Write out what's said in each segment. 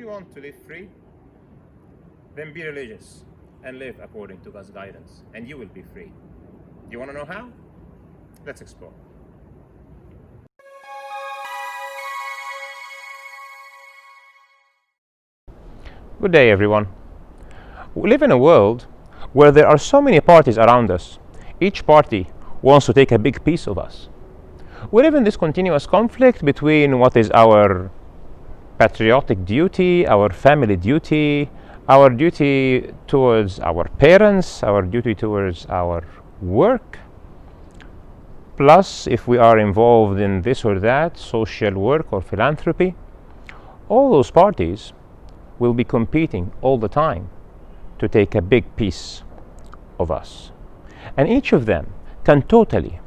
you want to live free, then be religious and live according to God's guidance, and you will be free. Do you want to know how? Let's explore. Good day, everyone. We live in a world where there are so many parties around us. Each party wants to take a big piece of us. We live in this continuous conflict between what is our patriotic duty, our family duty, our duty towards our parents, our duty towards our work, plus if we are involved in this or that, social work or philanthropy. All those parties will be competing all the time to take a big piece of us. And each of them can totally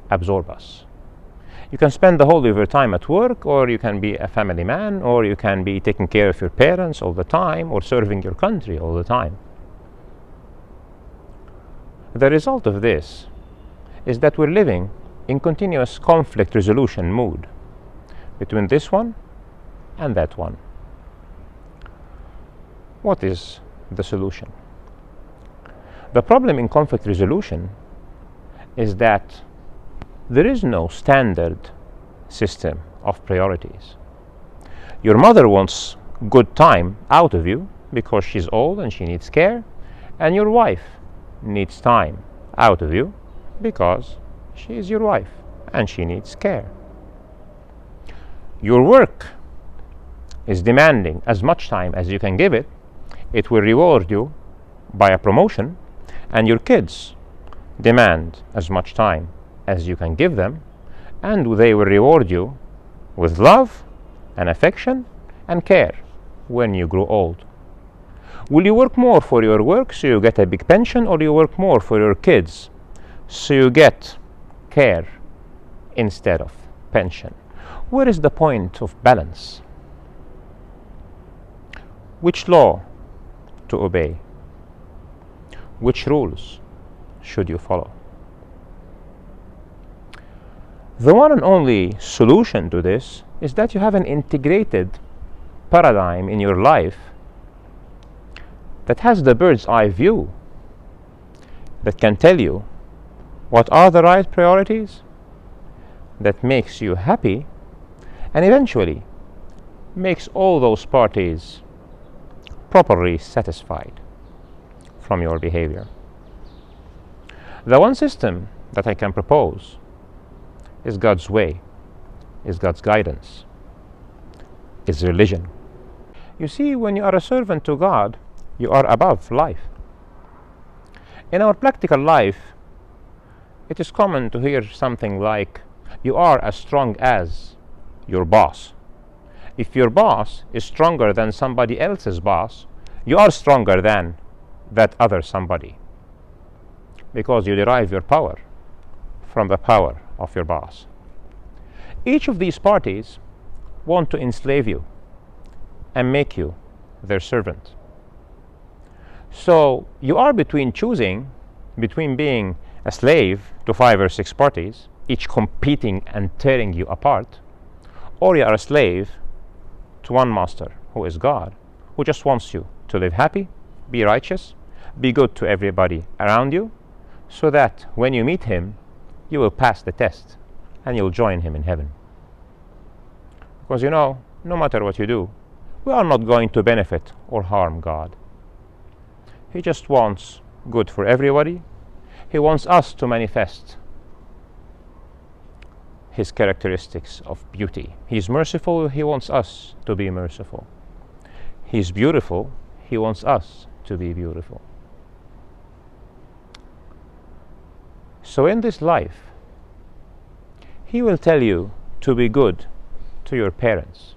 absorb us. You can spend the whole of your time at work, or you can be a family man, or you can be taking care of your parents all the time, or serving your country all the time. The result of this is that we're living in continuous conflict resolution mood between this one and that one. What is the solution? The problem in conflict resolution is that there is no standard system of priorities. Your mother wants good time out of you because she's old and she needs care, and your wife needs time out of you because she is your wife and she needs care. Your work is demanding as much time as you can give it. It will reward you by a promotion, and your kids demand as much time as you can give them, and they will reward you with love and affection and care when you grow old. Will you work more for your work so you get a big pension, or you work more for your kids so you get care instead of pension? Where is the point of balance? Which law to obey? Which rules should you follow? The one and only solution to this is that you have an integrated paradigm in your life that has the bird's eye view, that can tell you what are the right priorities, that makes you happy, and eventually makes all those parties properly satisfied from your behavior. The one system that I can propose is God's way, is God's guidance, is religion. You see, when you are a servant to God, you are above life. In our practical life, it is common to hear something like, you are as strong as your boss. If your boss is stronger than somebody else's boss, you are stronger than that other somebody, because you derive your power from the power of your boss. Each of these parties want to enslave you and make you their servant. So you are choosing between being a slave to 5 or 6 parties, each competing and tearing you apart, or you are a slave to one master, who is God, who just wants you to live happy, be righteous, be good to everybody around you, so that when you meet him, you will pass the test and you'll join him in heaven. Because no matter what you do, we are not going to benefit or harm God. He just wants good for everybody. He wants us to manifest his characteristics of beauty. He's merciful. He wants us to be merciful. He's beautiful. He wants us to be beautiful. So in this life, he will tell you to be good to your parents.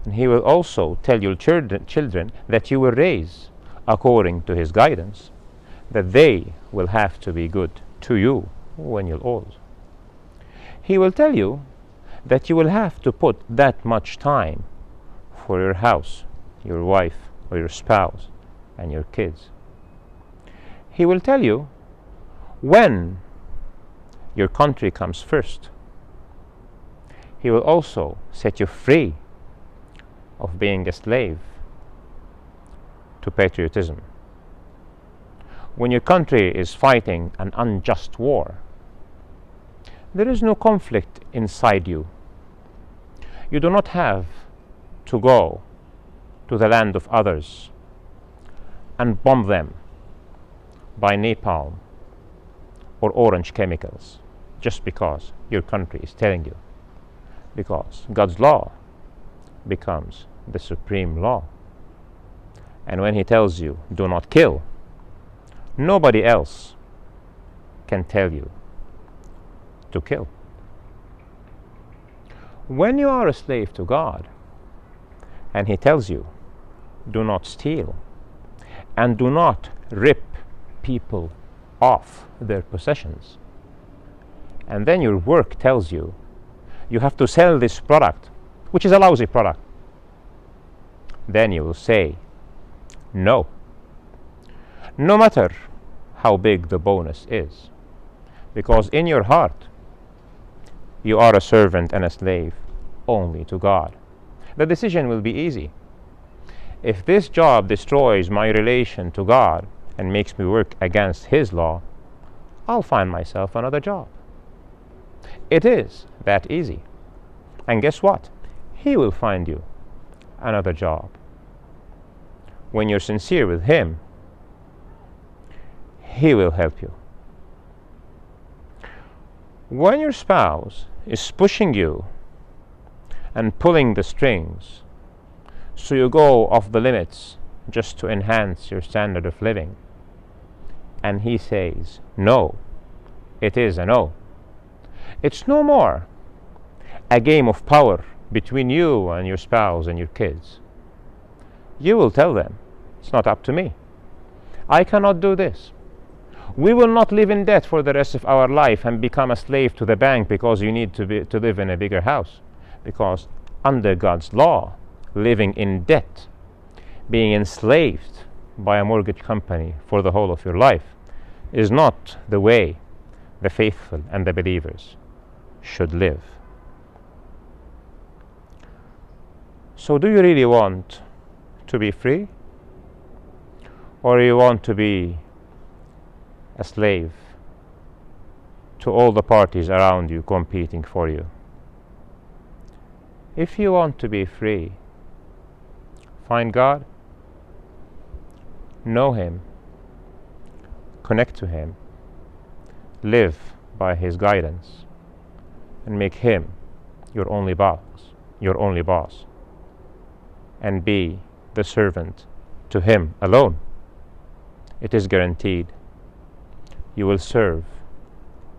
And he will also tell your children that you will raise according to his guidance, that they will have to be good to you when you're old. He will tell you that you will have to put that much time for your house, your wife, or your spouse, and your kids. He will tell you when your country comes first. He will also set you free of being a slave to patriotism. When your country is fighting an unjust war, there is no conflict inside you. You do not have to go to the land of others and bomb them by napalm or orange chemicals just because your country is telling you. Because God's law becomes the supreme law. And when He tells you, do not kill, nobody else can tell you to kill. When you are a slave to God and He tells you, do not steal and do not rip people off their possessions, and then your work tells you you have to sell this product, which is a lousy product, then you will say no, no matter how big the bonus is, because in your heart you are a servant and a slave only to God. The decision will be easy. If this job destroys my relation to God and makes me work against His law, I'll find myself another job. It is that easy. And guess what? He will find you another job. When you're sincere with Him, He will help you. When your spouse is pushing you and pulling the strings so you go off the limits just to enhance your standard of living, and he says no, it is a no. It's no more a game of power between you and your spouse and your kids. You will tell them, it's not up to me. I cannot do this. We will not live in debt for the rest of our life and become a slave to the bank because you need to live in a bigger house. Because under God's law, living in debt, being enslaved by a mortgage company for the whole of your life, is not the way the faithful and the believers should live. So do you really want to be free? Or you want to be a slave to all the parties around you competing for you? If you want to be free, find God, know Him, connect to Him, live by His guidance, and make Him your only boss, and be the servant to Him alone. It is guaranteed you will serve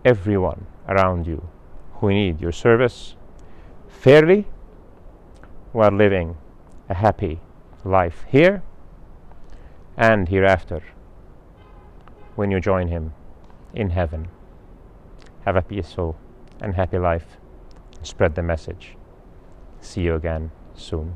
everyone around you who need your service fairly, while living a happy life here and hereafter when you join Him in heaven. Have a peaceful and happy life. Spread the message. See you again soon.